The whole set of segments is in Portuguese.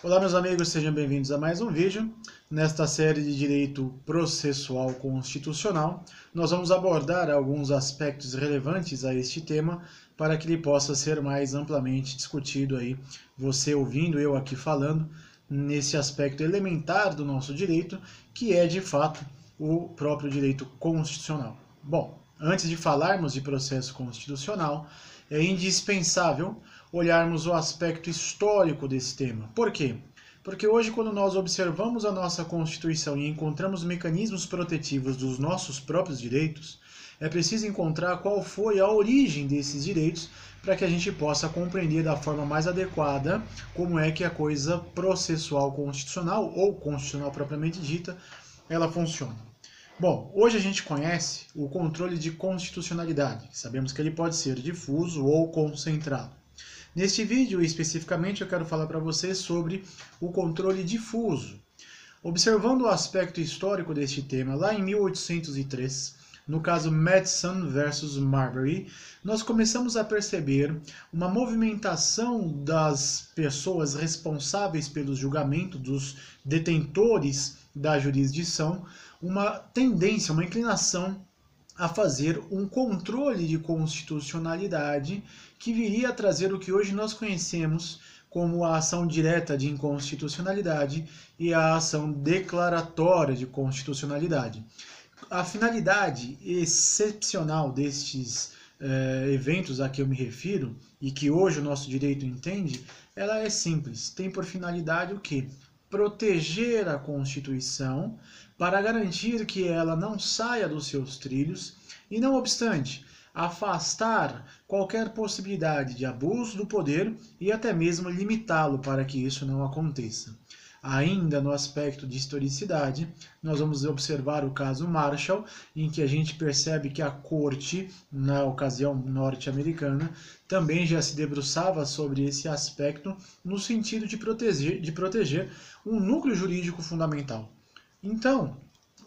Olá meus amigos, sejam bem-vindos a mais um vídeo. Nesta série de Direito Processual Constitucional, nós vamos abordar alguns aspectos relevantes a este tema para que ele possa ser mais amplamente discutido aí, você ouvindo, eu aqui falando, nesse aspecto elementar do nosso direito, que é de fato o próprio direito constitucional. Bom, antes de falarmos de processo constitucional, é indispensável olharmos o aspecto histórico desse tema. Por quê? Porque hoje, quando nós observamos a nossa Constituição e encontramos mecanismos protetivos dos nossos próprios direitos, é preciso encontrar qual foi a origem desses direitos para que a gente possa compreender da forma mais adequada como é que a coisa processual constitucional, ou constitucional propriamente dita, ela funciona. Bom, hoje a gente conhece o controle de constitucionalidade. Sabemos que ele pode ser difuso ou concentrado. Neste vídeo, especificamente, eu quero falar para vocês sobre o controle difuso. Observando o aspecto histórico deste tema, lá em 1803, no caso Madison versus Marbury, nós começamos a perceber uma movimentação das pessoas responsáveis pelo julgamento, dos detentores da jurisdição, uma tendência, uma inclinação a fazer um controle de constitucionalidade que viria a trazer o que hoje nós conhecemos como a ação direta de inconstitucionalidade e a ação declaratória de constitucionalidade. A finalidade excepcional destes eventos a que eu me refiro, e que hoje o nosso direito entende, ela é simples. Tem por finalidade o quê? Proteger a Constituição para garantir que ela não saia dos seus trilhos e, não obstante, afastar qualquer possibilidade de abuso do poder e até mesmo limitá-lo para que isso não aconteça. Ainda no aspecto de historicidade, nós vamos observar o caso Marshall, em que a gente percebe que a corte, na ocasião norte-americana, também já se debruçava sobre esse aspecto no sentido de proteger um núcleo jurídico fundamental. Então,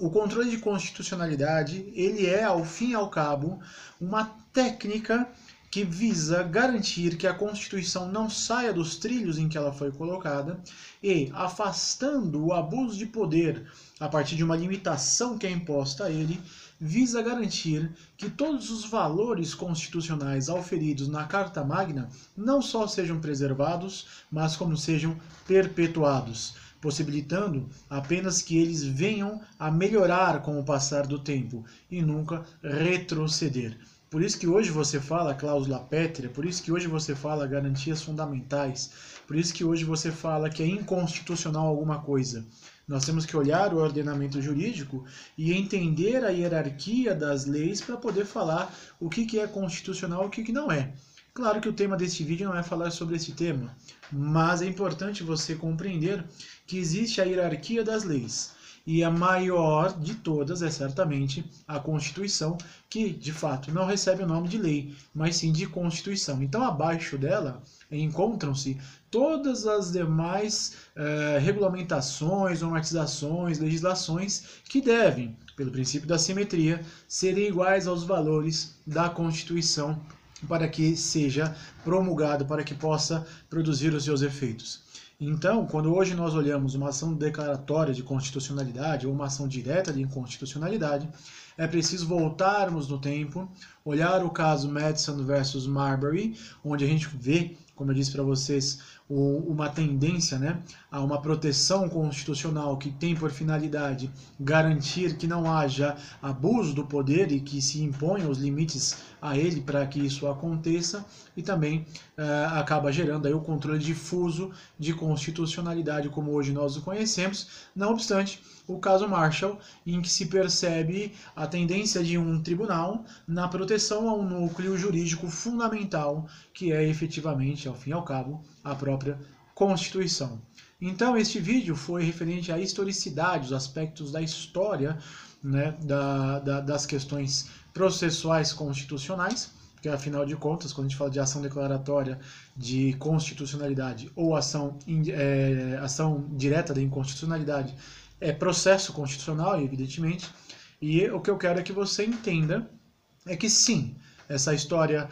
o controle de constitucionalidade, ele é, ao fim e ao cabo, uma técnica que visa garantir que a Constituição não saia dos trilhos em que ela foi colocada e, afastando o abuso de poder a partir de uma limitação que é imposta a ele, visa garantir que todos os valores constitucionais auferidos na Carta Magna não só sejam preservados, mas como sejam perpetuados, possibilitando apenas que eles venham a melhorar com o passar do tempo e nunca retroceder. Por isso que hoje você fala cláusula pétrea, por isso que hoje você fala garantias fundamentais, por isso que hoje você fala que é inconstitucional alguma coisa. Nós temos que olhar o ordenamento jurídico e entender a hierarquia das leis para poder falar o que é constitucional e o que não é. Claro que o tema deste vídeo não é falar sobre esse tema, mas é importante você compreender que existe a hierarquia das leis. E a maior de todas é certamente a Constituição, que de fato não recebe o nome de lei, mas sim de Constituição. Então abaixo dela encontram-se todas as demais regulamentações, normatizações, legislações que devem, pelo princípio da simetria, serem iguais aos valores da Constituição para que seja promulgado, para que possa produzir os seus efeitos. Então, quando hoje nós olhamos uma ação declaratória de constitucionalidade ou uma ação direta de inconstitucionalidade, é preciso voltarmos no tempo, olhar o caso Madison versus Marbury, onde a gente vê, como eu disse para vocês, uma tendência, né, a uma proteção constitucional que tem por finalidade garantir que não haja abuso do poder e que se imponham os limites a ele para que isso aconteça, e também acaba gerando aí o controle difuso de constitucionalidade como hoje nós o conhecemos. Não obstante, o caso Marshall, em que se percebe a tendência de um tribunal na proteção a um núcleo jurídico fundamental, que é efetivamente, ao fim e ao cabo, a própria Constituição. Então, este vídeo foi referente à historicidade, os aspectos da história, né, das questões processuais constitucionais, porque afinal de contas, quando a gente fala de ação declaratória de constitucionalidade ou ação direta de inconstitucionalidade, é processo constitucional, evidentemente, e o que eu quero é que você entenda é que sim, essa história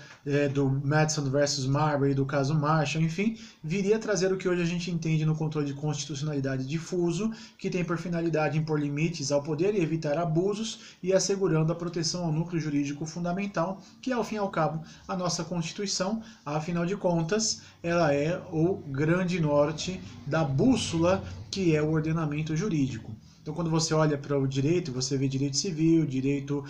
do Madison versus Marbury, do caso Marshall, enfim, viria a trazer o que hoje a gente entende no controle de constitucionalidade difuso, que tem por finalidade impor limites ao poder e evitar abusos e assegurando a proteção ao núcleo jurídico fundamental, que é, ao fim e ao cabo, a nossa Constituição. Afinal de contas, ela é o grande norte da bússola que é o ordenamento jurídico. Então, quando você olha para o direito, você vê direito civil, direito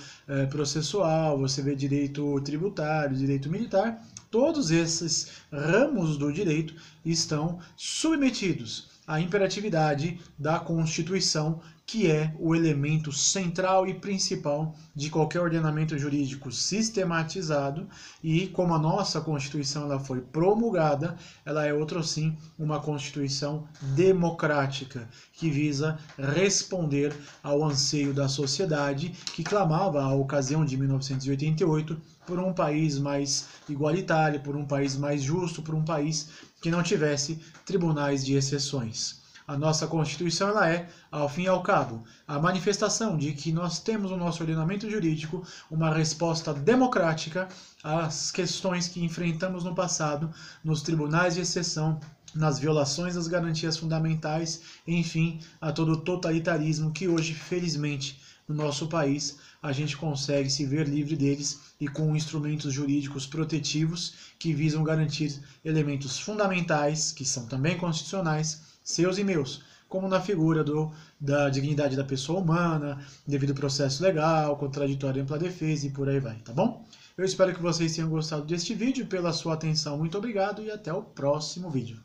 processual, você vê direito tributário, direito militar. Todos esses ramos do direito estão submetidos à imperatividade da Constituição, que é o elemento central e principal de qualquer ordenamento jurídico sistematizado, e como a nossa Constituição ela foi promulgada, ela é outro sim uma Constituição democrática, que visa responder ao anseio da sociedade, que clamava, à ocasião de 1988, por um país mais igualitário, por um país mais justo, por um país que não tivesse tribunais de exceções. A nossa Constituição ela é, ao fim e ao cabo, a manifestação de que nós temos no nosso ordenamento jurídico uma resposta democrática às questões que enfrentamos no passado, nos tribunais de exceção, nas violações das garantias fundamentais, enfim, a todo o totalitarismo que hoje, felizmente, no nosso país, a gente consegue se ver livre deles e com instrumentos jurídicos protetivos que visam garantir elementos fundamentais, que são também constitucionais, seus e meus, como na figura da dignidade da pessoa humana, devido processo legal, contraditório e ampla defesa e por aí vai, tá bom? Eu espero que vocês tenham gostado deste vídeo. Pela sua atenção, muito obrigado e até o próximo vídeo.